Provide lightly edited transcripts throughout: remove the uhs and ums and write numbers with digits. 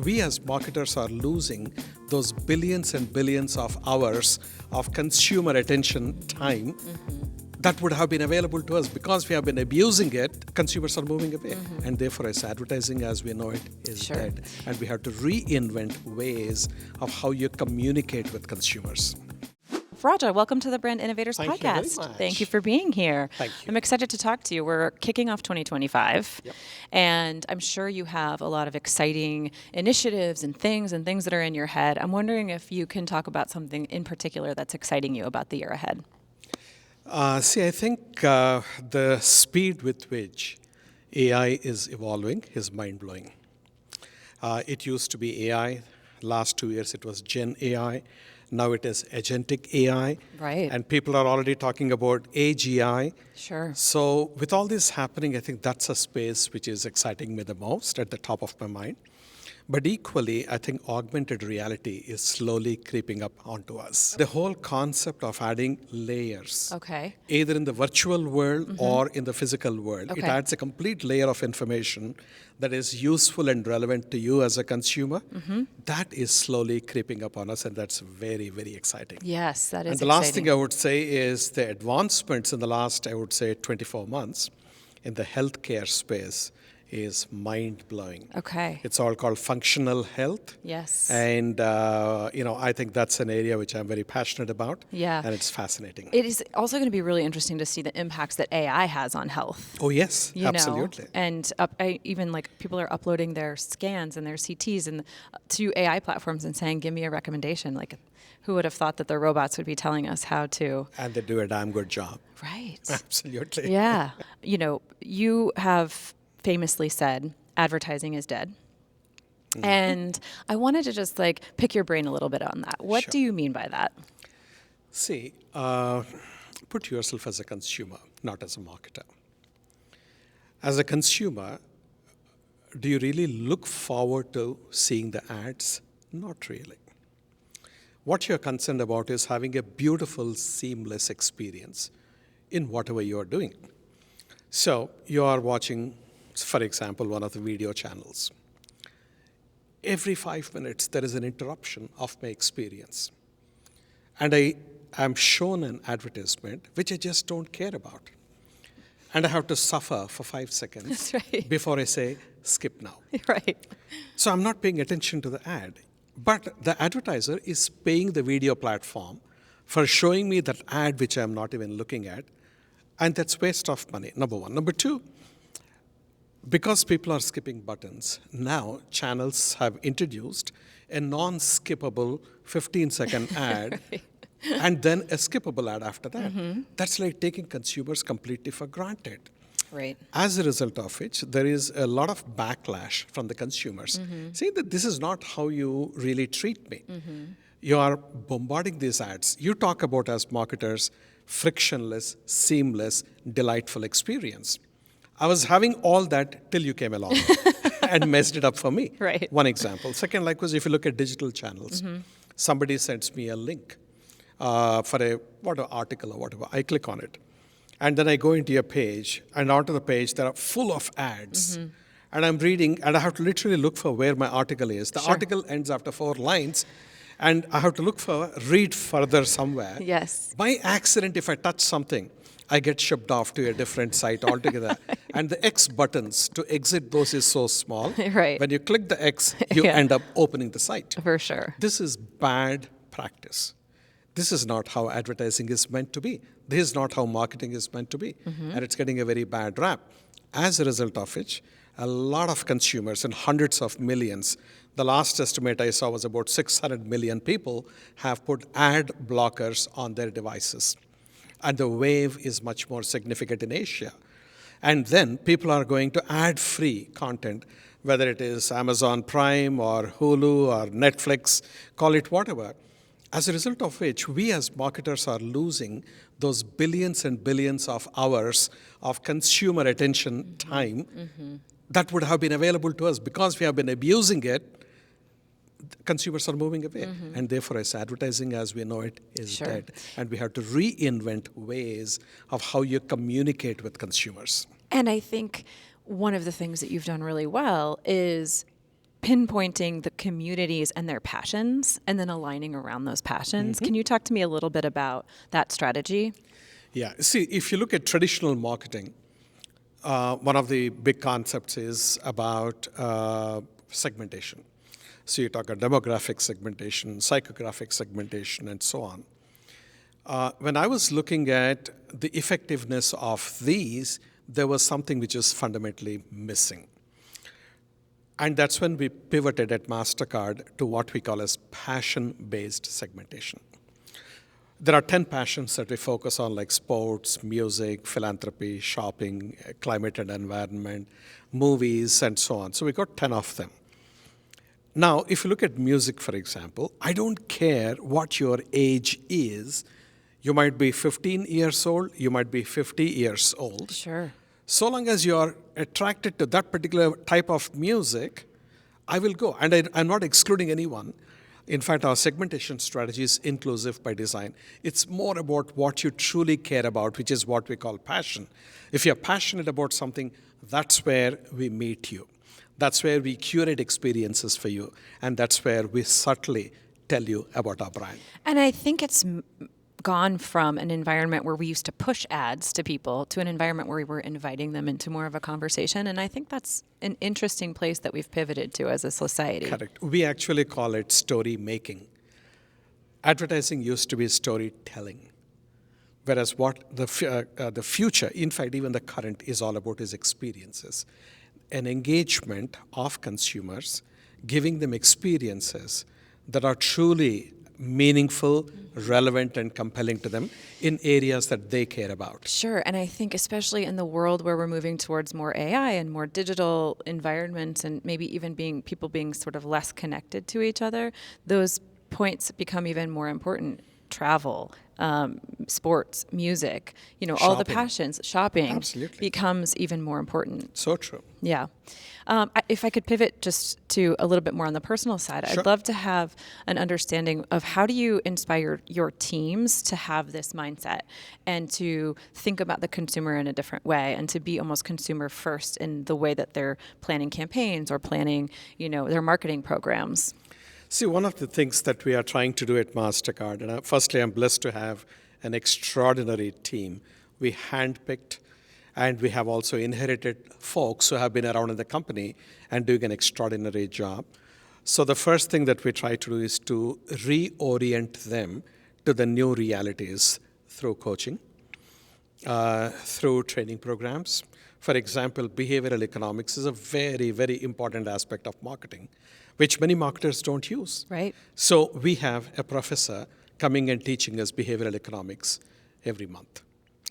we as marketers are losing those billions and billions of hours of consumer attention time that would have been available to us. Because we have been abusing it, consumers are moving away. And therefore, as advertising as we know it is dead. And we have to reinvent ways of how you communicate with consumers. Raja, welcome to the Brand Innovators Thank you very Podcast. much. Thank you for being here. Thank you. I'm excited to talk to you. We're kicking off 2025, and I'm sure you have a lot of exciting initiatives and things that are in your head. I'm wondering if you can talk about something in particular that's exciting you about the year ahead. I think the speed with which AI is evolving is mind-blowing. It used to be AI. Last 2 years, it was Gen AI. Now it is agentic AI. Right. And people are already talking about AGI. Sure. So with all this happening, I think that's a space which is exciting me the most, at the top of my mind. But equally, I think augmented reality is slowly creeping up onto us. The whole concept of adding layers, either in the virtual world or in the physical world, it adds a complete layer of information that is useful and relevant to you as a consumer. That is slowly creeping up on us, and that's very, very exciting. Yes, that is And the last thing I would say is the advancements in the last, 24 months in the healthcare space is mind-blowing. It's all called functional health. Yes. And, I think that's an area which I'm very passionate about. Yeah. And it's fascinating. It is also going to be really interesting to see the impacts that AI has on health. Oh, yes, absolutely. And even people are uploading their scans and their CTs to AI platforms and saying, give me a recommendation. Like, who would have thought that the robots would be telling us how to? And they do a damn good job. Right. Absolutely. Yeah. You have famously said, advertising is dead. And I wanted to just pick your brain a little bit on that. What do you mean by that? See, put yourself as a consumer, not as a marketer. As a consumer, do you really look forward to seeing the ads? Not really. What you're concerned about is having a beautiful, seamless experience in whatever you are doing. So you are watching, for example, one of the video channels. Every 5 minutes, there is an interruption of my experience. And I am shown an advertisement which I just don't care about. And I have to suffer for 5 seconds before I say, skip now. So I'm not paying attention to the ad. But the advertiser is paying the video platform for showing me that ad which I'm not even looking at. And that's waste of money, number one. Number two, because people are skipping buttons, now channels have introduced a non-skippable 15-second ad and then a skippable ad after that. That's like taking consumers completely for granted. Right. As a result of which, there is a lot of backlash from the consumers, saying that this is not how you really treat me. You are bombarding these ads. You talk about, as marketers, frictionless, seamless, delightful experience. I was having all that till you came along and messed it up for me. One example. Second, likewise, if you look at digital channels, somebody sends me a link for a article or whatever. I click on it. And then I go into your page, and onto the page, there are full of ads. And I'm reading, and I have to literally look for where my article is. The article ends after 4 lines, and I have to read further somewhere. Yes. By accident, if I touch something, I get shipped off to a different site altogether. And the X buttons to exit those is so small. When you click the X, you end up opening the site. For sure. This is bad practice. This is not how advertising is meant to be. This is not how marketing is meant to be. And it's getting a very bad rap. As a result of which, a lot of consumers, and hundreds of millions, the last estimate I saw was about 600 million people have put ad blockers on their devices. And the wave is much more significant in Asia. And then people are going to ad-free content, whether it is Amazon Prime or Hulu or Netflix, call it whatever. As a result of which, we as marketers are losing those billions and billions of hours of consumer attention time that would have been available to us. Because we have been abusing it, consumers are moving away. And therefore, as advertising as we know it is dead. And we have to reinvent ways of how you communicate with consumers. And I think one of the things that you've done really well is pinpointing the communities and their passions and then aligning around those passions. Can you talk to me a little bit about that strategy? Yeah. See, if you look at traditional marketing, one of the big concepts is about segmentation. So you talk about demographic segmentation, psychographic segmentation, and so on. When I was looking at the effectiveness of these, there was something which was fundamentally missing. And that's when we pivoted at Mastercard to what we call as passion-based segmentation. There are 10 passions that we focus on, like sports, music, philanthropy, shopping, climate and environment, movies, and so on. So we got 10 of them. Now, if you look at music, for example, I don't care what your age is. You might be 15 years old, you might be 50 years old. Sure. So long as you're attracted to that particular type of music, I will go. And I'm not excluding anyone. In fact, our segmentation strategy is inclusive by design. It's more about what you truly care about, which is what we call passion. If you're passionate about something, that's where we meet you. That's where we curate experiences for you. And that's where we subtly tell you about our brand. And I think it's gone from an environment where we used to push ads to people to an environment where we were inviting them into more of a conversation. And I think that's an interesting place that we've pivoted to as a society. Correct. We actually call it story making. Advertising used to be storytelling, whereas what the future, in fact, even the current, is all about is experiences. An engagement of consumers, giving them experiences that are truly meaningful, relevant, and compelling to them in areas that they care about. Sure, and I think especially in the world where we're moving towards more AI and more digital environments and maybe even people being sort of less connected to each other, those points become even more important. Travel, sports, music, all the Shopping. passions, shopping Absolutely. becomes even more important. So true. Yeah. If I could pivot just to a little bit more on the personal side, Sure. I'd love to have an understanding of how do you inspire your teams to have this mindset and to think about the consumer in a different way and to be almost consumer first in the way that they're planning campaigns or planning, their marketing programs. See, one of the things that we are trying to do at Mastercard, and firstly, I'm blessed to have an extraordinary team. We handpicked, and we have also inherited folks who have been around in the company and doing an extraordinary job. So the first thing that we try to do is to reorient them to the new realities through coaching, through training programs. For example, behavioral economics is a very, very important aspect of marketing, which many marketers don't use. Right. So we have a professor coming and teaching us behavioral economics every month,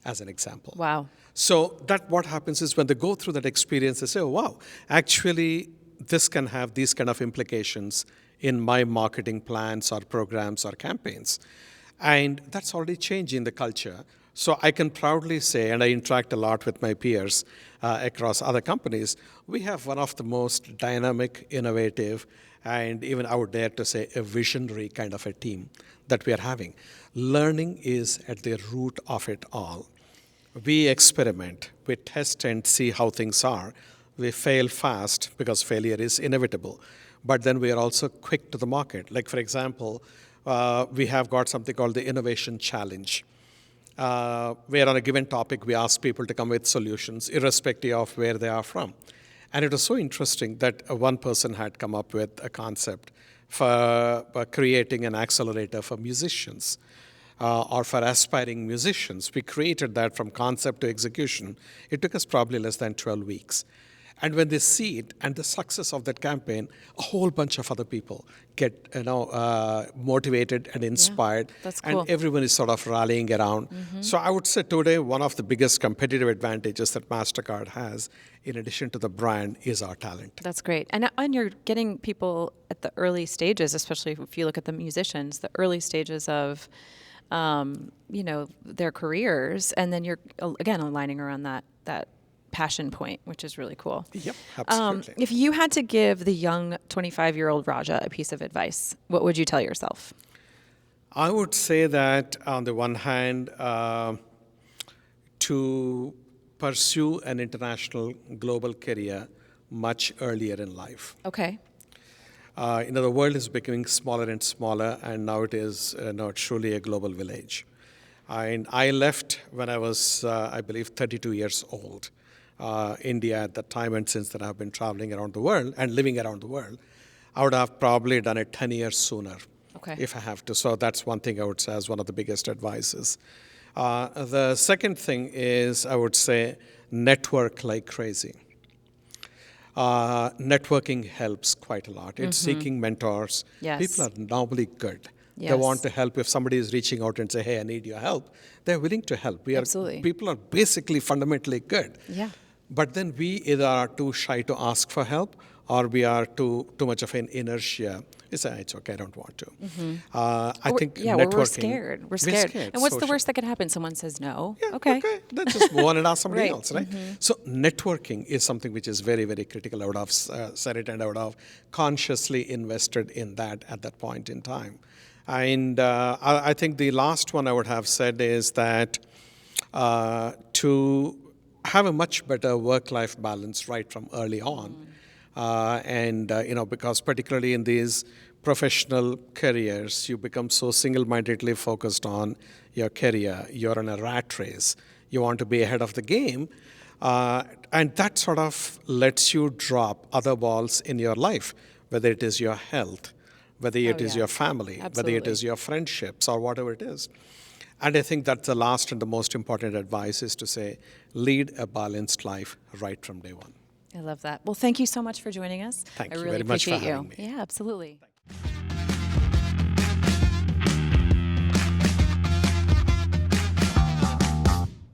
as an example. Wow. So that what happens is when they go through that experience, they say, oh, wow, actually, this can have these kind of implications in my marketing plans or programs or campaigns. And that's already changing the culture. So I can proudly say, and I interact a lot with my peers across other companies, we have one of the most dynamic, innovative, and even I would dare to say a visionary kind of a team that we are having. Learning is at the root of it all. We experiment, we test and see how things are. We fail fast because failure is inevitable. But then we are also quick to the market. Like, for example, we have got something called the Innovation Challenge, where on a given topic, we ask people to come with solutions, irrespective of where they are from. And it was so interesting that one person had come up with a concept for creating an accelerator for musicians or for aspiring musicians. We created that from concept to execution. It took us probably less than 12 weeks. And when they see it and the success of that campaign, a whole bunch of other people get motivated and inspired. That's cool. And everyone is sort of rallying around. Mm-hmm. So I would say today one of the biggest competitive advantages that MasterCard has, in addition to the brand, is our talent. That's great. And you're getting people at the early stages, especially if you look at the musicians, the early stages of their careers, and then you're again aligning around that passion point, which is really cool. Yep, absolutely. If you had to give the young 25-year-old Raja a piece of advice, what would you tell yourself? I would say that on the one hand, to pursue an international global career much earlier in life. Okay. The world is becoming smaller and smaller, and now it is truly a global village. And I left when I was, I believe, 32 years old, India at that time, and since then I've been traveling around the world and living around the world. I would have probably done it 10 years sooner if I have to. So that's one thing I would say as one of the biggest advices. The second thing is, I would say, network like crazy. Networking helps quite a lot. It's seeking mentors. Yes. People are normally good. Yes. They want to help. If somebody is reaching out and say, hey, I need your help, they're willing to help. Absolutely. People are basically fundamentally good. Yeah. But then we either are too shy to ask for help, or we are too much of an inertia. We say, it's okay, I don't want to. I think networking. We're scared. We're scared. And what's the worst that could happen? Someone says no. Yeah, okay. Let's just move on and ask somebody Right. else, right? So networking is something which is very, very critical. I would have said it, and I would have consciously invested in that at that point in time. And I think the last one I would have said is that to have a much better work-life balance right from early on. Because particularly in these professional careers, you become so single-mindedly focused on your career. You're in a rat race. You want to be ahead of the game. And that sort of lets you drop other balls in your life, whether it is your health, whether it is your family, whether it is your friendships, or whatever it is. And I think that the last and the most important advice is to say, lead a balanced life right from day one. I love that. Well, thank you so much for joining us. Thank I you really very much for appreciate having me. Yeah, absolutely.